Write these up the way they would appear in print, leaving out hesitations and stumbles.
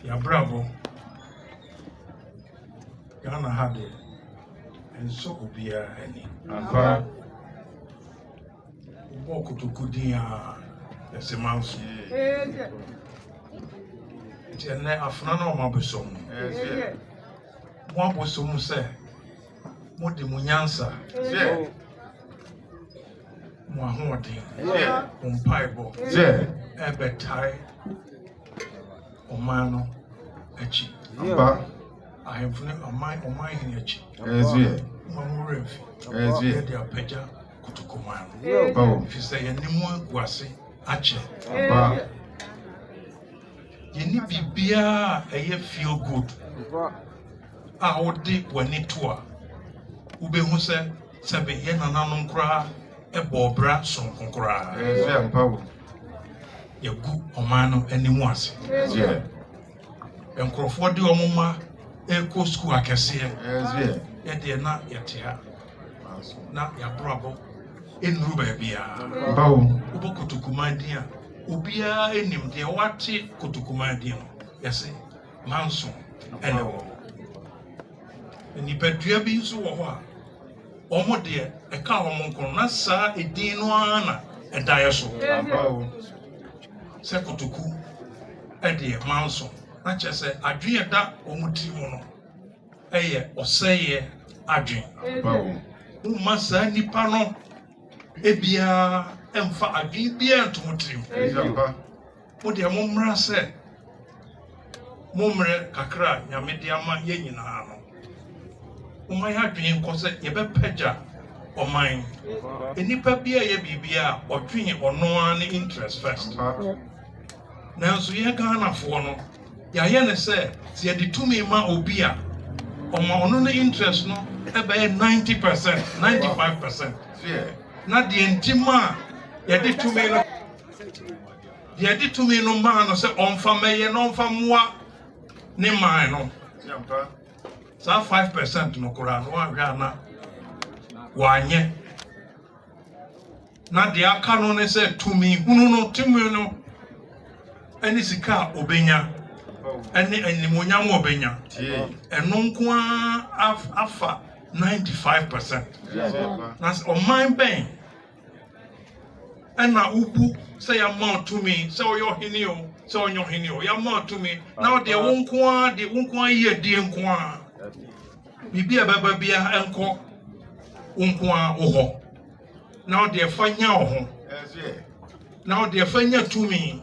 Ya bravo. Ghana had it. And so be any. Walk to Kudia as a mouse. And Afnano Mabusom. One was some say, what the Munyansa. Mahodi, Umpaibo, Ebetai, Omano, Echi. I have never mind on my Echi. Mamuref, they are Peja, Kutukuman. If you say any more, Guasi, Ache. You need to be a feel good. I would deep when it were. Ube Huse, Sabi Yenanan cry. Bobra son concora. You go Omano anymore. And Crawford, your mamma, Echo School, I can see it. Yet they are not yet here. Not your bravo in Rubabia. Uboko to Kumandia. Ubia in him, dear Wati Kutukumandian. Yes, Manson and a woman. And you bet you be so what? Omo de e ka omo na sa edin no ana e dae so se kotoku e de manso na che se adwen da omo ti mu no eye oseye adwen umma sa nipa no e bia emfa adwen bia ntomo ti mo de mo mra se mo mre kakra nyame de ama ye nyina no my dream cause a bepeja or mine. Any papia ye bibia or dream or no one interest first. Now, so ye Ghana for no. Yayana said, see the 2 me ma obia or my own interest no about 90%, 95%. Not the intima. Ye did 2 me no. Ye did 2 me no man or say on for me and on for moi. Ni mine. So 5% no Quran one Ghana wanye. Na de aka no ne say to me hunu no timu no eni sika obenya eni animonyam obenya eno nko afa 95%. That's on my ben. And na ubu say amount to me say oyo hini o say onyo hini o ya amount to me now de wonko ye de nko bibi ababa bia enko unkoa oho now de fanya oho now de fanya tumi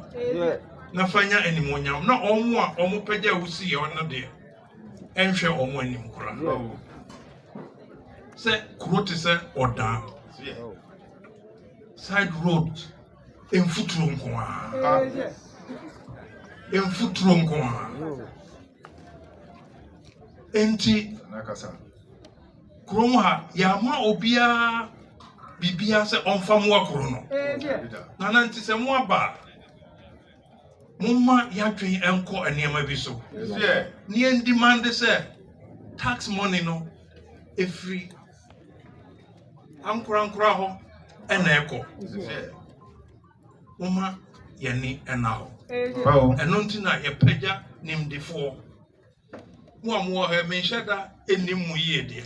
na fanya animonyam na omo a omo pagya wusi ye ono de enhwe omo anim kura se kuroti se oda side road enfuturo nkoa enti nakasa krom ha ya ma obia bibia se onfa mo akoro no na nanti se mo aba mumma ya twen enko aniema bi so ni en demand se tax money no every ankura ho ena eko mumma yani ena ho eno ntina ye pagya nimdefo mo he me sheda enim mu ye de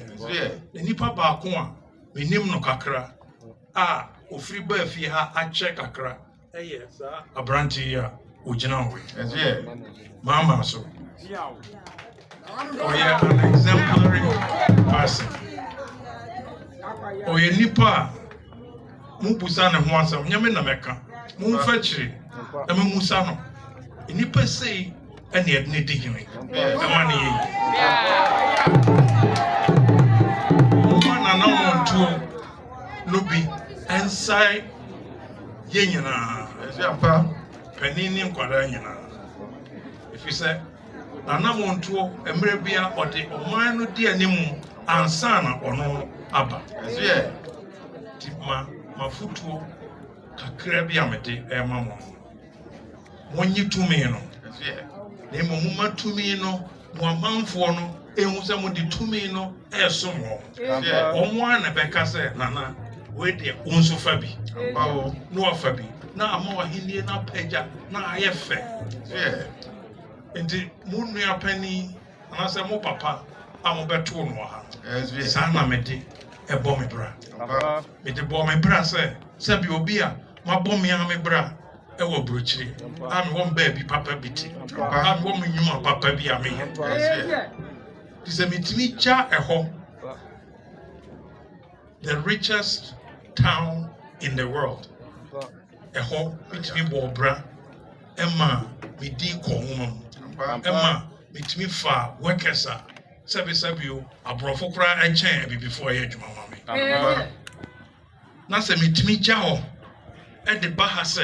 nipa ba ko a menim no kakra a ofri ba fi ha a check kakra sa abranti ya ojina ho mama so an exemplary person nipa mu busa ne ho asam nyame na meka mu fa chiri na me musa no nipa sei and yet need to hear me. Money. Woman and no one to Nubi and say Yenina. Peninium Quadrana. If you say, Nana want to Emrebia or the Omano dear Nimu and Sana or no Abba. Tipma, my foot to Kakrabiamete, Emma. When you 2 million. Nemo muma tumi no mo amanfo no ehu se mo de tumi no esom ho omo ana beka se nana we de unso fa bi no afa bi na ama wa hinie na pagya na ayefe Nti mo nua pani anase mo papa a mo beto no ha. Sa na mede ebo me bra. Mede bo me bra se bi obi a mabɔ me a me bra e wo brochiri. A me won ba bi papa biti. A me won nyuma papa bi a me he. Dise mitimi cha eho. The richest town in the world. Eho mitimi bo bra. Emma me di ko homa. Emma mitimi fa workers Sabi you abrofo kra enchen bi before ye adwuma ma me. Na se mitimi gya ho e de ba ha se